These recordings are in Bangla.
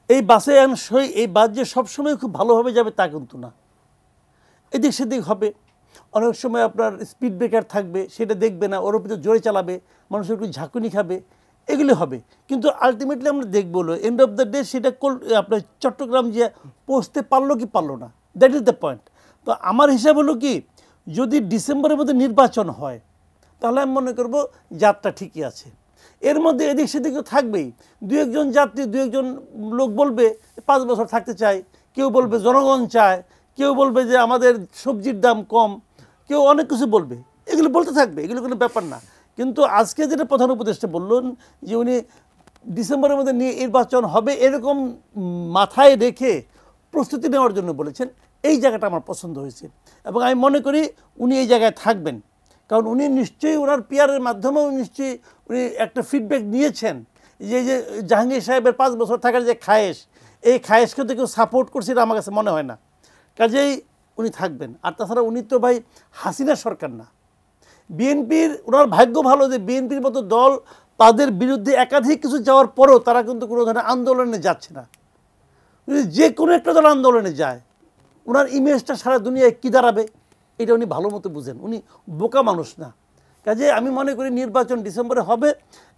এই বাসে এই বাস যে সবসময় খুব ভালোভাবে যাবে তা কিন্তু না, এদিক সেদিক হবে। অনেক সময় আপনার স্পিড ব্রেকার থাকবে, সেটা দেখবে না, ওর উপরে জোরে চালাবে, মানুষের একটু ঝাঁকুনি খাবে, এগুলি হবে। কিন্তু আলটিমেটলি আমরা দেখবো এন্ড অফ দ্য ডে সেটা আপনার চট্টগ্রাম যে পৌঁছতে পারলো কি পারলো না, দ্যাট ইজ দ্য পয়েন্ট। তো আমার হিসাব হলো কি, যদি ডিসেম্বরের মধ্যে নির্বাচন হয় তাহলে আমি মনে করবো যাত্রা ঠিকই আছে। এর মধ্যে এদিক সেদিক তো থাকবেই, দু একজন যাত্রী, দু একজন লোক বলবে 5 বছর থাকতে চায়, কেউ বলবে জনগণ চায়, কেউ বলবে যে আমাদের সবজির দাম কম, কেউ অনেক কিছু বলবে, এগুলো বলতে থাকবে, এগুলো কোনো ব্যাপার না। কিন্তু আজকে যেটা প্রধান উপদেষ্টা বললেন যে উনি ডিসেম্বরের মধ্যে নির্বাচন হবে এরকম মাথায় রেখে প্রস্তুতি নেওয়ার জন্য বলেছেন, এই জায়গাটা আমার পছন্দ হয়েছে। এবং আমি মনে করি উনি এই জায়গায় থাকবেন, কারণ উনি নিশ্চয়ই ওনার পিয়ারের মাধ্যমেও নিশ্চয়ই উনি একটা ফিডব্যাক নিয়েছেন যে যে জাহাঙ্গীর সাহেবের 5 বছর থাকার যে খায়েশ, এই খায়েশকে তো কেউ সাপোর্ট করছে এটা আমার কাছে মনে হয় না। কাজেই উনি থাকবেন। আর তাছাড়া উনি তো ভাই হাসিনা সরকার না, বিএনপির ওনার ভাগ্য ভালো যে বিএনপির মতো দল তাদের বিরুদ্ধে একাধিক কিছু যাওয়ার পরেও তারা কিন্তু কোনো ধরনের আন্দোলনে যাচ্ছে না। যে কোনো একটা দল আন্দোলনে যায়, ওনার ইমেজটা সারা দুনিয়ায় কী দাঁড়াবে এটা উনি ভালো মতো বুঝেন, উনি বোকা মানুষ না। কাজে আমি মনে করি নির্বাচন ডিসেম্বরে হবে,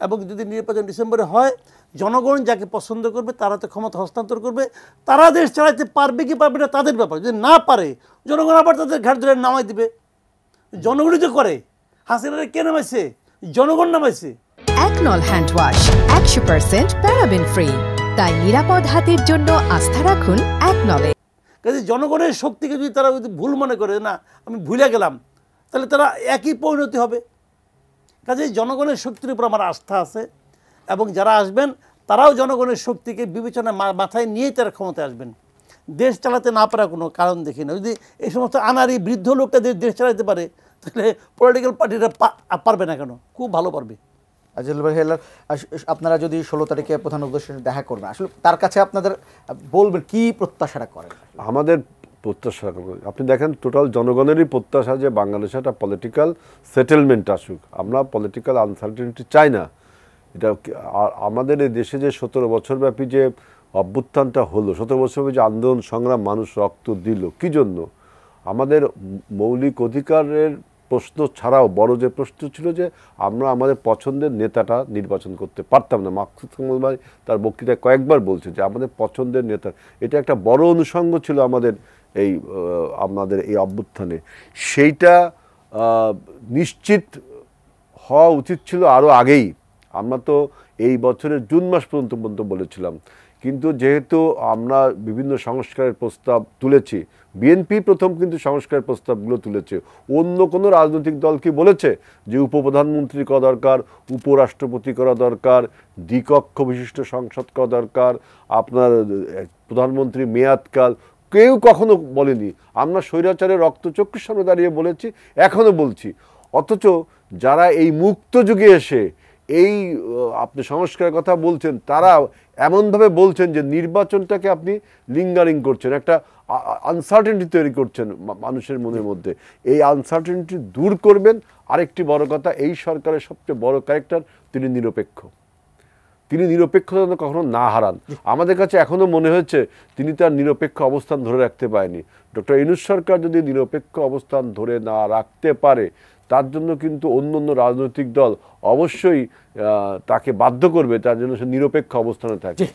এবং যদি নির্বাচন ডিসেম্বরে হয় জনগণ যাকে পছন্দ করবে তারা তো ক্ষমতা হস্তান্তর করবে। তারা দেশ চালাতে পারবে কি পারবে না তাদের ব্যাপার, যদি না পারে জনগণ আবার তাদের ঘাট ধরে নামাই দিবে। জনগণই তো করে, হাসিনারে কে নামাইছে? জনগণ নামাইছে। একনল হ্যান্ড ওয়াশ 100% প্যারাবেন ফ্রি, তাই নিরাপদ হাতের জন্য আস্থা রাখুন একনলে। কাজে জনগণের শক্তিকে যদি তারা ভুল মনে করে, না আমি ভুলে গেলাম, তাহলে তারা একই পরিণতি হবে। কাজে জনগণের শক্তির উপর আমার আস্থা আছে, এবং যারা আসবেন তারাও জনগণের শক্তিকে বিবেচনা মাথায় নিয়েই তারা ক্ষমতায় আসবেন। দেশ চালাতে না পারা কোনো কারণ দেখি না। যদি এই সমস্ত আনারি বৃদ্ধ লোকটা দেশ চালাতে পারে তাহলে পলিটিক্যাল পার্টিরা পারবে না কেন? খুব ভালো পারবে। আজিজুল ভাই, আপনারা যদি 16 তারিখে প্রধান উপদেষ্টার সাথে দেখা করবেন, আসলে তার কাছে আপনাদের বলবেন কি প্রত্যাশাটা করেন? আমাদের প্রত্যাশা, আপনি দেখেন টোটাল জনগণেরই প্রত্যাশা যে বাংলাদেশে একটা পলিটিক্যাল সেটেলমেন্ট আসুক। আমরা পলিটিক্যাল আনসার্টেনিটি চাই না। এটা আমাদের এই দেশে যে 17 বছর ব্যাপী যে অভ্যুত্থানটা হলো, 17 বছর ব্যাপী যে আন্দোলন সংগ্রাম, মানুষ রক্ত দিল কী জন্য? আমাদের মৌলিক অধিকারের প্রশ্ন ছাড়াও বড় যে প্রশ্ন ছিল যে আমরা আমাদের পছন্দের নেতাটা নির্বাচন করতে পারতাম না। মাকসুদ কামাল ভাই তার বক্তৃতায় কয়েকবার বলছে যে আমাদের পছন্দের নেতা, এটা একটা বড় অনুষঙ্গ ছিল আমাদের এই অভ্যুত্থানে। সেইটা নিশ্চিত হওয়া উচিত ছিল আরও আগেই। আমরা তো এই বছরের জুন মাস পর্যন্ত বলেছিলাম, কিন্তু যেহেতু আমরা বিভিন্ন সংস্কারের প্রস্তাব তুলেছি, বিএনপি প্রথম কিন্তু সংস্কারের প্রস্তাবগুলো তুলেছে, অন্য কোনো রাজনৈতিক দল কি বলেছে যে উপপ্রধানমন্ত্রী করা দরকার, উপরাষ্ট্রপতি করা দরকার, দ্বিকক্ষ বিশিষ্ট সংসদ করা দরকার, আপনার প্রধানমন্ত্রী মেয়াদকাল? কেউ কখনো বলেনি। আমরা স্বৈরাচারের রক্তচক্ষুর সামনে দাঁড়িয়ে বলেছি, এখনও বলছি। অথচ যারা এই মুক্ত যুগে এসে এই আপনি সংস্কারের কথা বলছেন, তারা এমনভাবে বলছেন যে নির্বাচনটাকে আপনি লিঙ্গারিং করছেন, একটা আনসার্টেনিটি তৈরি করছেন মানুষের মনের মধ্যে। এই আনসার্টেনিটি দূর করবেন। আরেকটি বড় কথা, এই সরকারের সবচেয়ে বড় ক্যারেক্টার, তিনি নিরপেক্ষ। তিনি নিরপেক্ষতা যেন কখনো না হারান। আমাদের কাছে এখনও মনে হচ্ছে তিনি তার নিরপেক্ষ অবস্থান ধরে রাখতে পারেনি। ডক্টর ইউনূস সরকার যদি নিরপেক্ষ অবস্থান ধরে না রাখতে পারে, তার জন্য কিন্তু অন্য রাজনৈতিক দল অবশ্যই তাকে বাধ্য করবে তার জন্য সে নিরপেক্ষ অবস্থানে থাকে।